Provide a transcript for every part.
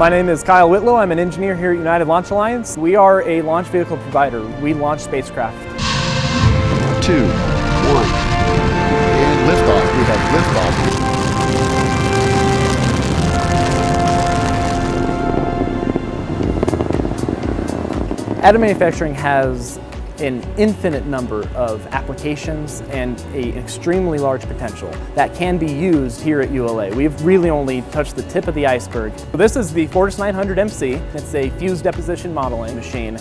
My name is Kyle Whitlow. I'm an engineer here at United Launch Alliance. We are a launch vehicle provider. We launch spacecraft. 2, 1, and liftoff. We have liftoff. Additive manufacturing has an infinite number of applications and an extremely large potential that can be used here at ULA. We've really only touched the tip of the iceberg. This is the Fortis 900 MC. It's a fused deposition modeling machine.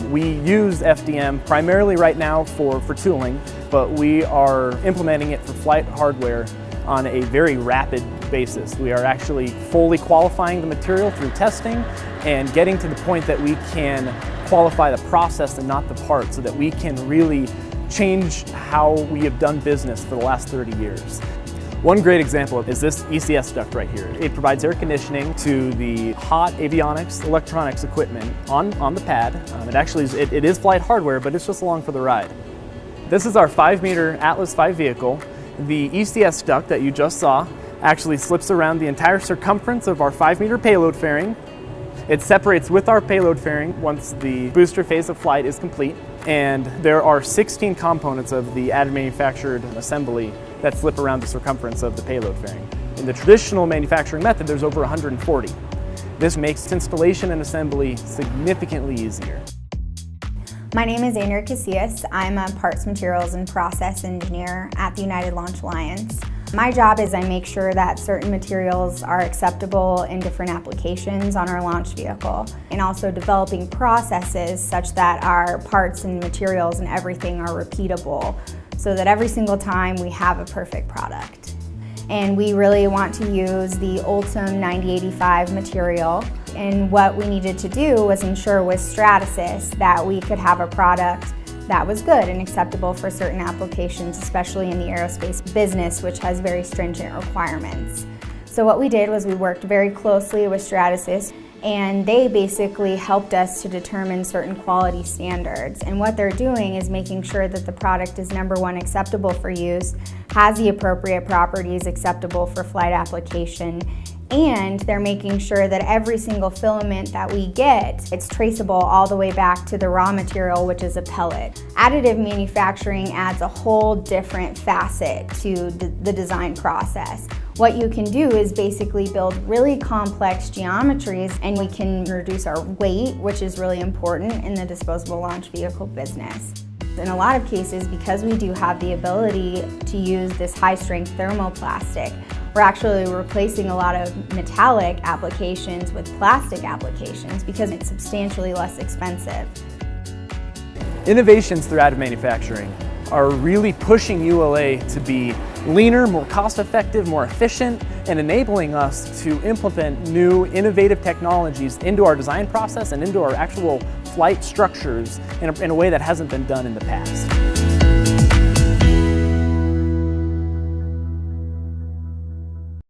We use FDM primarily right now for tooling, but we are implementing it for flight hardware on a very rapid basis. We are actually fully qualifying the material through testing and getting to the point that we can qualify the process and not the part, so that we can really change how we have done business for the last 30 years. One great example is this ECS duct right here. It provides air conditioning to the hot avionics, electronics equipment on the pad. It is flight hardware, but it's just along for the ride. This is our 5-meter Atlas V vehicle. The ECS duct that you just saw actually slips around the entire circumference of our 5-meter payload fairing. It separates with our payload fairing once the booster phase of flight is complete, and there are 16 components of the additive manufactured assembly that slip around the circumference of the payload fairing. In the traditional manufacturing method, there's over 140. This makes installation and assembly significantly easier. My name is Andrea Casillas. I'm a parts, materials, and process engineer at the United Launch Alliance. My job is I make sure that certain materials are acceptable in different applications on our launch vehicle, and also developing processes such that our parts and materials and everything are repeatable, so that every single time we have a perfect product. And we really want to use the ALTEM 9085 material. And what we needed to do was ensure with Stratasys that we could have a product that was good and acceptable for certain applications, especially in the aerospace business, which has very stringent requirements. So what we did was we worked very closely with Stratasys, and they basically helped us to determine certain quality standards. And what they're doing is making sure that the product is, number one, acceptable for use, has the appropriate properties acceptable for flight application, and they're making sure that every single filament that we get, it's traceable all the way back to the raw material, which is a pellet. Additive manufacturing adds a whole different facet to the design process. What you can do is basically build really complex geometries, and we can reduce our weight, which is really important in the disposable launch vehicle business. In a lot of cases, because we do have the ability to use this high-strength thermoplastic, we're actually replacing a lot of metallic applications with plastic applications because it's substantially less expensive. Innovations through additive manufacturing are really pushing ULA to be leaner, more cost-effective, more efficient, and enabling us to implement new innovative technologies into our design process and into our actual flight structures in a way that hasn't been done in the past.